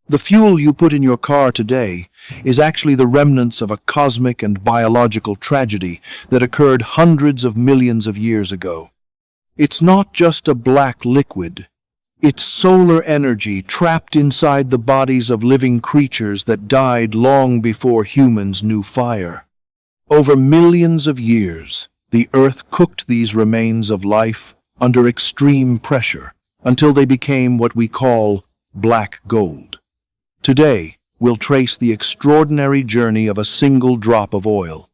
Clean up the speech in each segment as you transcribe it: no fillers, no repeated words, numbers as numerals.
The fuel you put in your car today is actually the remnants of a cosmic and biological tragedy that occurred hundreds of millions of years ago. It's not just a black liquid. It's solar energy trapped inside the bodies of living creatures that died long before humans knew fire. Over millions of years, the Earth cooked these remains of life under extreme pressure until they became what we call black gold. Today, we'll trace the extraordinary journey of a single drop of oil.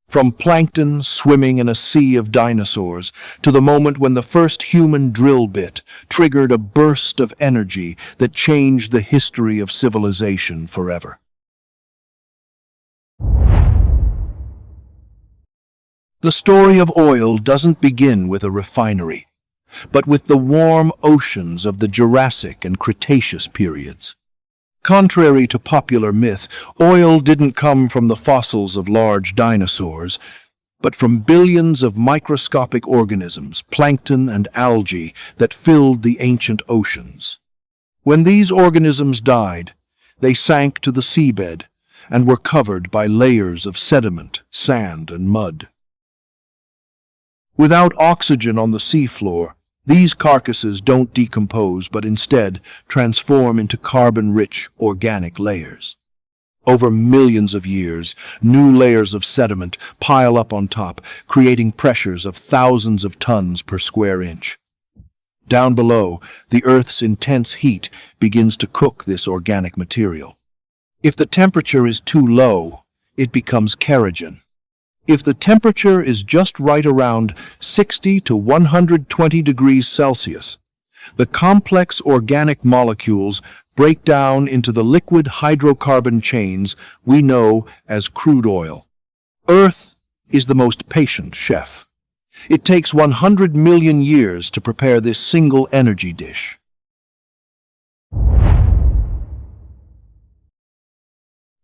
From plankton swimming in a sea of dinosaurs to the moment when the first human drill bit triggered a burst of energy that changed the history of civilization forever. The story of oil doesn't begin with a refinery, but with the warm oceans of the Jurassic and Cretaceous periods. Contrary to popular myth, oil didn't come from the fossils of large dinosaurs, but from billions of microscopic organisms, plankton and algae, that filled the ancient oceans. When these organisms died, they sank to the seabed and were covered by layers of sediment, sand, and mud. Without oxygen on the seafloor, these carcasses don't decompose but instead transform into carbon-rich organic layers. Over millions of years, new layers of sediment pile up on top, creating pressures of thousands of tons per square inch. Down below, the Earth's intense heat begins to cook this organic material. If the temperature is too low, it becomes kerogen. If the temperature is just right around 60 to 120 degrees Celsius, the complex organic molecules break down into the liquid hydrocarbon chains we know as crude oil. Earth is the most patient chef. It takes 100 million years to prepare this single energy dish.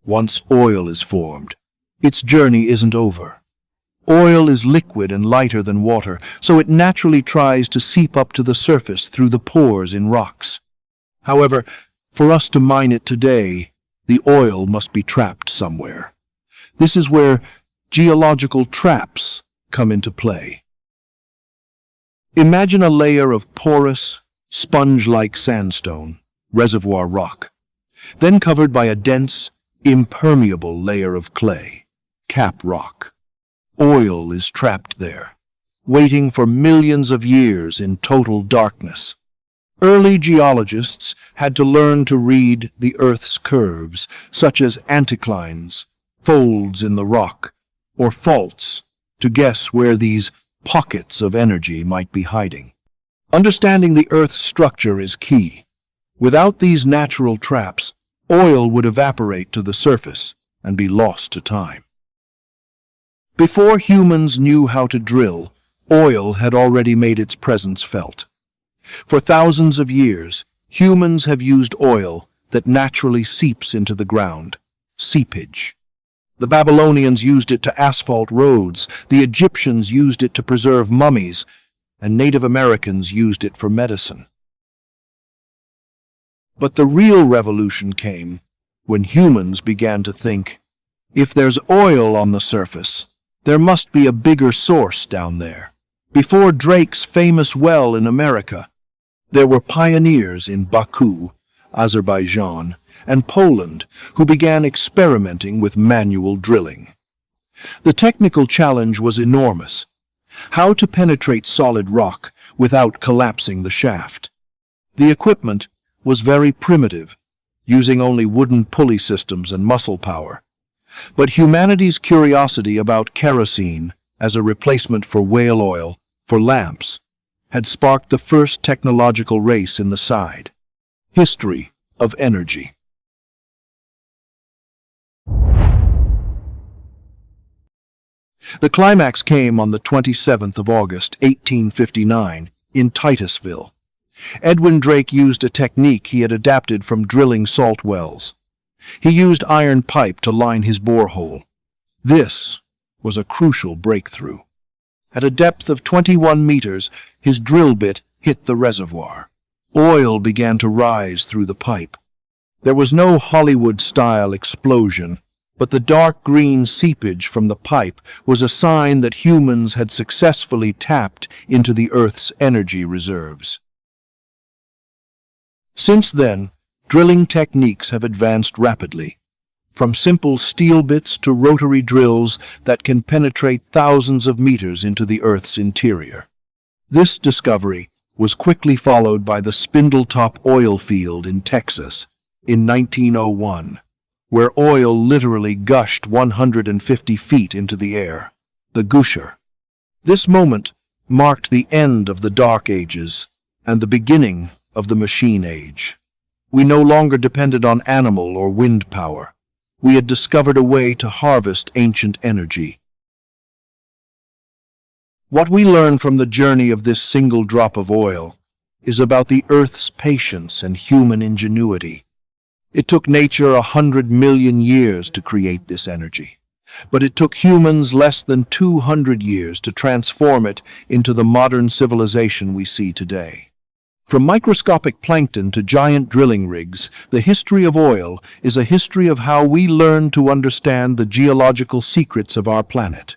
Once oil is formed, its journey isn't over. Oil is liquid and lighter than water, so it naturally tries to seep up to the surface through the pores in rocks. However, for us to mine it today, the oil must be trapped somewhere. This is where geological traps come into play. Imagine a layer of porous, sponge-like sandstone, reservoir rock, then covered by a dense, impermeable layer of clay, cap rock. Oil is trapped there, waiting for millions of years in total darkness. Early geologists had to learn to read the Earth's curves, such as anticlines, folds in the rock, or faults, to guess where these pockets of energy might be hiding. Understanding the Earth's structure is key. Without these natural traps, oil would evaporate to the surface and be lost to time. Before humans knew how to drill, oil had already made its presence felt. For thousands of years, humans have used oil that naturally seeps into the ground, seepage. The Babylonians used it to asphalt roads, the Egyptians used it to preserve mummies, and Native Americans used it for medicine. But the real revolution came when humans began to think, if there's oil on the surface, there must be a bigger source down there. Before Drake's famous well in America, there were pioneers in Baku, Azerbaijan, and Poland who began experimenting with manual drilling. The technical challenge was enormous: how to penetrate solid rock without collapsing the shaft. The equipment was very primitive, using only wooden pulley systems and muscle power. But humanity's curiosity about kerosene as a replacement for whale oil for lamps had sparked the first technological race in the side. History of energy. The climax came on the 27th of August, 1859, in Titusville. Edwin Drake used a technique he had adapted from drilling salt wells. He used iron pipe to line his borehole. This was a crucial breakthrough. At a depth of 21 meters, his drill bit hit the reservoir. Oil began to rise through the pipe. There was no Hollywood-style explosion, but the dark green seepage from the pipe was a sign that humans had successfully tapped into the Earth's energy reserves. Since then, drilling techniques have advanced rapidly, from simple steel bits to rotary drills that can penetrate thousands of meters into the Earth's interior. This discovery was quickly followed by the Spindletop oil field in Texas in 1901, where oil literally gushed 150 feet into the air, the Gusher. This moment marked the end of the Dark Ages and the beginning of the Machine Age. We no longer depended on animal or wind power. We had discovered a way to harvest ancient energy. What we learn from the journey of this single drop of oil is about the Earth's patience and human ingenuity. It took nature 100 million years to create this energy, but it took humans less than 200 years to transform it into the modern civilization we see today. From microscopic plankton to giant drilling rigs, the history of oil is a history of how we learn to understand the geological secrets of our planet.